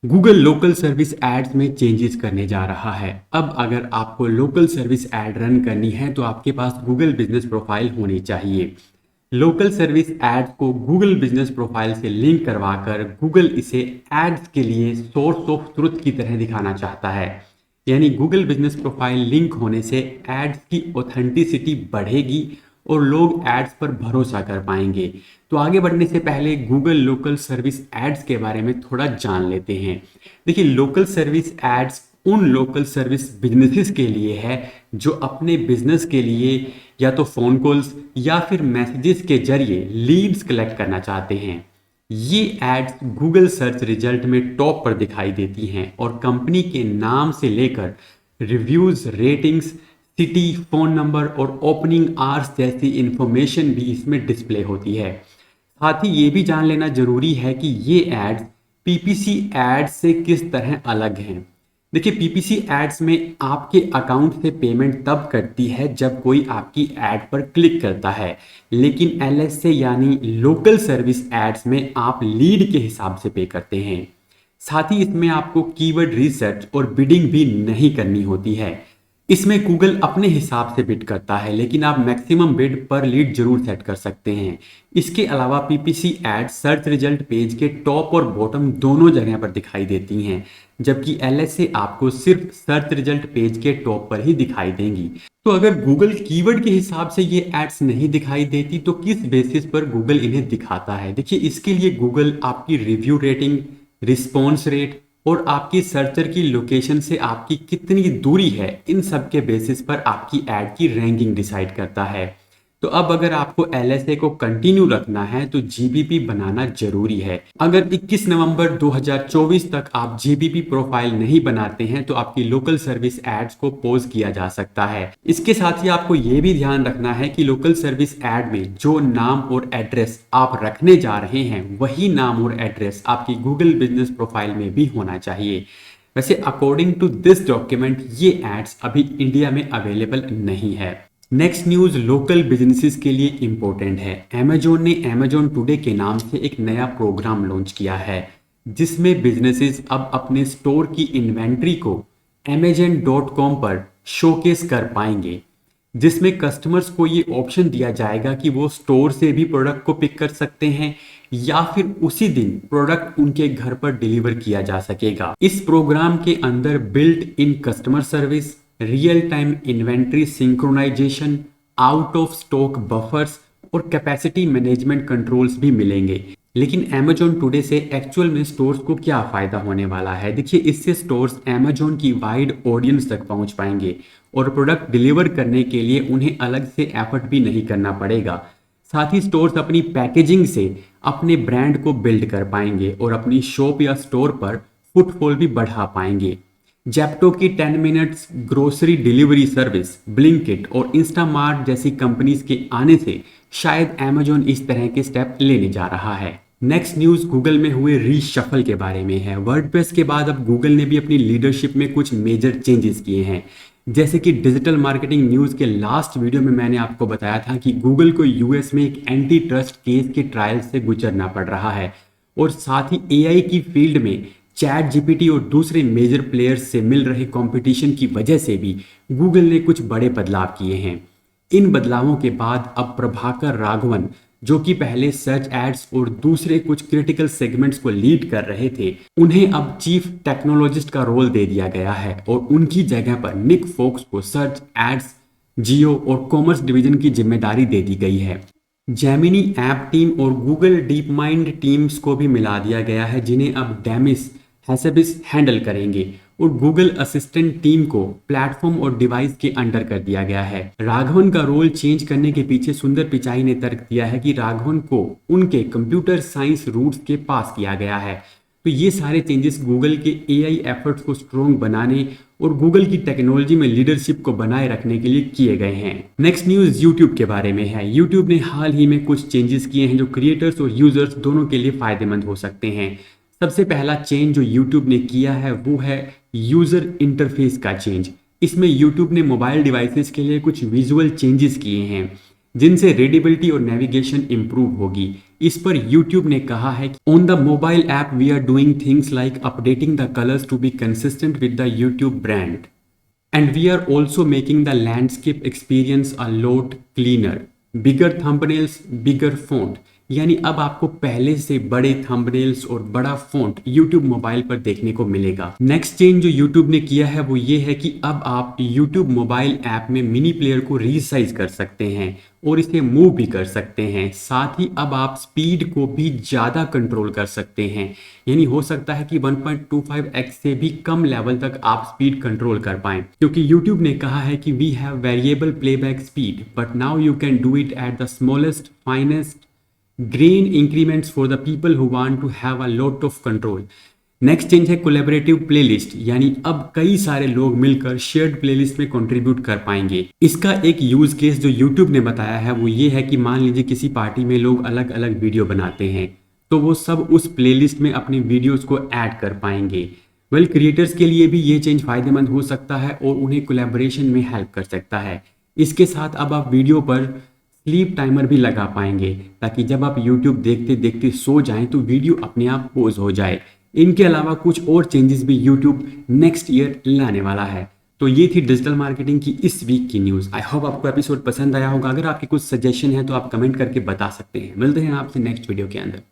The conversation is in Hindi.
गूगल लोकल सर्विस एड्स में चेंजेस करने जा रहा है। अब अगर आपको लोकल सर्विस एड रन करनी है तो आपके पास गूगल बिजनेस प्रोफाइल होनी चाहिए। लोकल सर्विस एड्स को गूगल बिजनेस प्रोफाइल से लिंक करवाकर गूगल इसे एड्स के लिए सोर्स ऑफ ट्रुथ की तरह दिखाना चाहता है। यानी गूगल बिजनेस प्रोफाइल लिंक होने से एड्स की ऑथेंटिसिटी बढ़ेगी और लोग एड्स पर भरोसा कर पाएंगे। तो आगे बढ़ने से पहले गूगल लोकल सर्विस एड्स के बारे में थोड़ा जान लेते हैं। देखिए, लोकल सर्विस एड्स उन लोकल सर्विस बिजनेसेस के लिए है जो अपने बिजनेस के लिए या तो फ़ोन कॉल्स या फिर मैसेजेस के जरिए लीड्स कलेक्ट करना चाहते हैं। ये एड्स गूगल सर्च रिजल्ट में टॉप पर दिखाई देती हैं और कंपनी के नाम से लेकर reviews, ratings, city, phone number और ओपनिंग आवर्स जैसी इंफॉर्मेशन भी इसमें डिस्प्ले होती है। साथ ही ये भी जान लेना जरूरी है कि ये एड्स पीपीसी एड्स से किस तरह अलग हैं। देखिए, पीपीसी एड्स में आपके अकाउंट से पेमेंट तब करती है जब कोई आपकी एड पर क्लिक करता है, लेकिन एलएसए यानी लोकल सर्विस एड्स में आप लीड के हिसाब से पे करते हैं। साथ ही इसमें आपको कीवर्ड रिसर्च और बिडिंग भी नहीं करनी होती है। इसमें गूगल अपने हिसाब से बिड करता है, लेकिन आप मैक्सिमम बिड पर लीड जरूर सेट कर सकते हैं। इसके अलावा PPC ad search result page के टॉप और बॉटम दोनों जगह पर दिखाई देती हैं, जबकि एलएसए आपको सिर्फ सर्च रिजल्ट पेज के टॉप पर ही दिखाई देंगी। तो अगर गूगल कीवर्ड के हिसाब से ये एड्स नहीं दिखाई देती तो किस बेसिस पर गूगल इन्हें दिखाता है? देखिए, इसके लिए गूगल आपकी रिव्यू रेटिंग, रिस्पॉन्स रेट और आपकी सर्चर की लोकेशन से आपकी कितनी दूरी है, इन सब के बेसिस पर आपकी ऐड की रैंकिंग डिसाइड करता है। तो अब अगर आपको एलएसए को कंटिन्यू रखना है तो जीबीपी बनाना जरूरी है। अगर 21 नवंबर 2024 तक आप जीबीपी प्रोफाइल नहीं बनाते हैं तो आपकी लोकल सर्विस एड्स को पॉज किया जा सकता है। इसके साथ ही आपको ये भी ध्यान रखना है कि लोकल सर्विस एड में जो नाम और एड्रेस आप रखने जा रहे हैं वही नाम और एड्रेस आपकी गूगल बिजनेस प्रोफाइल में भी होना चाहिए। वैसे अकॉर्डिंग टू दिस डॉक्यूमेंट ये एड्स अभी इंडिया में अवेलेबल नहीं है। नेक्स्ट न्यूज़ लोकल बिजनेसेस के लिए इम्पोर्टेंट है। अमेजोन ने अमेजोन टुडे के नाम से एक नया प्रोग्राम लॉन्च किया है जिसमें बिजनेसेस अब अपने स्टोर की इन्वेंट्री को amazon.com पर शोकेस कर पाएंगे, जिसमें कस्टमर्स को ये ऑप्शन दिया जाएगा कि वो स्टोर से भी प्रोडक्ट को पिक कर सकते हैं या फिर उसी दिन प्रोडक्ट उनके घर पर डिलीवर किया जा सकेगा। इस प्रोग्राम के अंदर built in customer service, real time inventory synchronization, out of stock buffers और कैपेसिटी मैनेजमेंट कंट्रोल्स भी मिलेंगे। लेकिन अमेजोन टुडे से एक्चुअल में स्टोर्स को क्या फायदा होने वाला है? देखिए, इससे स्टोर्स अमेजोन की वाइड ऑडियंस तक पहुंच पाएंगे और प्रोडक्ट डिलीवर करने के लिए उन्हें अलग से एफर्ट भी नहीं करना पड़ेगा। साथ ही स्टोर्स अपनी पैकेजिंग से अपने ब्रांड को बिल्ड कर पाएंगे और अपनी शॉप या स्टोर पर फुटफॉल भी बढ़ा पाएंगे। जेप्टो की 10 minutes grocery delivery service, Blinkit और इंस्टामार्ट जैसी कंपनीज के आने से शायद अमेजोन इस तरह के स्टेप लेने जा रहा है। नेक्स्ट न्यूज़ गूगल में हुए रीशफल के बारे में है। वर्डप्रेस के बाद अब गूगल ने भी अपनी लीडरशिप में कुछ मेजर चेंजेस किए हैं। जैसे कि डिजिटल मार्केटिंग न्यूज़ के लास्ट वीडियो में मैंने आपको बताया था कि गूगल को यूएस में एक एंटी ट्रस्ट केस के ट्रायल से गुजरना पड़ रहा है और साथ ही एआई की फील्ड में चैट जीपीटी और दूसरे मेजर प्लेयर्स से मिल रहे कंपटीशन की वजह से भी गूगल ने कुछ बड़े बदलाव किए हैं। इन बदलावों के बाद अब प्रभाकर राघवन, जो कि पहले सर्च एड्स और दूसरे कुछ क्रिटिकल सेगमेंट्स को लीड कर रहे थे, उन्हें अब चीफ टेक्नोलॉजिस्ट का रोल दे दिया गया है और उनकी जगह पर निक फोक्स को सर्च एड्स, जियो और कॉमर्स डिवीजन की जिम्मेदारी दे दी गई है। जेमिनी ऐप टीम और गूगल डीप माइंड टीम्स को भी मिला दिया गया है, जिन्हें अब डेमिस हैसेबिस हैंडल करेंगे और गूगल असिस्टेंट टीम को प्लेटफॉर्म और डिवाइस के अंडर कर दिया गया है। राघवन का रोल चेंज करने के पीछे सुंदर पिचाई ने तर्क दिया है कि राघवन को उनके कंप्यूटर साइंस रूट्स के पास किया गया है। तो ये सारे चेंजेस गूगल के एआई एफर्ट्स को स्ट्रॉन्ग बनाने और गूगल की टेक्नोलॉजी में लीडरशिप को बनाए रखने के लिए किए गए हैं। नेक्स्ट न्यूज़ यूट्यूब के बारे में है। यूट्यूब ने हाल ही में कुछ चेंजेस किए हैं जो क्रिएटर्स और यूजर्स दोनों के लिए फायदेमंद हो सकते हैं। सबसे पहला चेंज जो YouTube ने किया है वो है यूज़र इंटरफेस का चेंज। इसमें YouTube ने मोबाइल डिवाइसेस के लिए कुछ विजुअल चेंजेस किए हैं। जिनसे रीडेबिलिटी और नेविगेशन इंप्रूव होगी। इस पर YouTube ने कहा है कि on the mobile app we are doing things like updating the colours to be consistent with the YouTube brand and we are also making the landscape experience a lot cleaner, bigger thumbnails, bigger font। यानी अब आपको पहले से बड़े थंबनेल्स और बड़ा फॉन्ट YouTube मोबाइल पर देखने को मिलेगा। नेक्स्ट चेंज जो YouTube ने किया है वो ये है कि अब आप YouTube मोबाइल ऐप में मिनी प्लेयर को रीसाइज कर सकते हैं और इसे मूव भी कर सकते हैं। साथ ही अब आप स्पीड को भी ज़्यादा कंट्रोल कर सकते हैं, यानी हो सकता है कि 1.25x से भी कम लेवल तक आप स्पीड कंट्रोल कर पाएं, क्योंकि YouTube ने कहा है कि we have variable playback speed but now you can do it at the smallest finest grain increments for the people who want to have a lot of control. Next change है कोलैबोरेटिव प्लेलिस्ट, यानी अब कई सारे लोग मिलकर शेयर्ड प्लेलिस्ट में कंट्रीब्यूट कर पाएंगे। इसका एक यूज केस जो YouTube ने बताया है वो ये है कि मान लीजिए किसी पार्टी में लोग अलग अलग वीडियो बनाते हैं तो वो सब उस प्लेलिस्ट में अपनी वीडियोस को ऐड कर पाएंगे। वेल, क्रिएटर्स के लिए भी ये चेंज फायदेमंद हो सकता है और उन्हें कोलैबोरेशन में हेल्प कर सकता है। इसके साथ अब आप वीडियो पर स्लीप टाइमर भी लगा पाएंगे ताकि जब आप YouTube देखते देखते सो जाएं तो वीडियो अपने आप पॉज हो जाए। इनके अलावा कुछ और चेंजेस भी YouTube नेक्स्ट ईयर लाने वाला है। तो ये थी डिजिटल मार्केटिंग की इस वीक की न्यूज़। आई होप आपको एपिसोड पसंद आया होगा। अगर आपके कुछ सजेशन है तो आप कमेंट करके बता सकते हैं। मिलते हैं आपसे नेक्स्ट वीडियो के अंदर।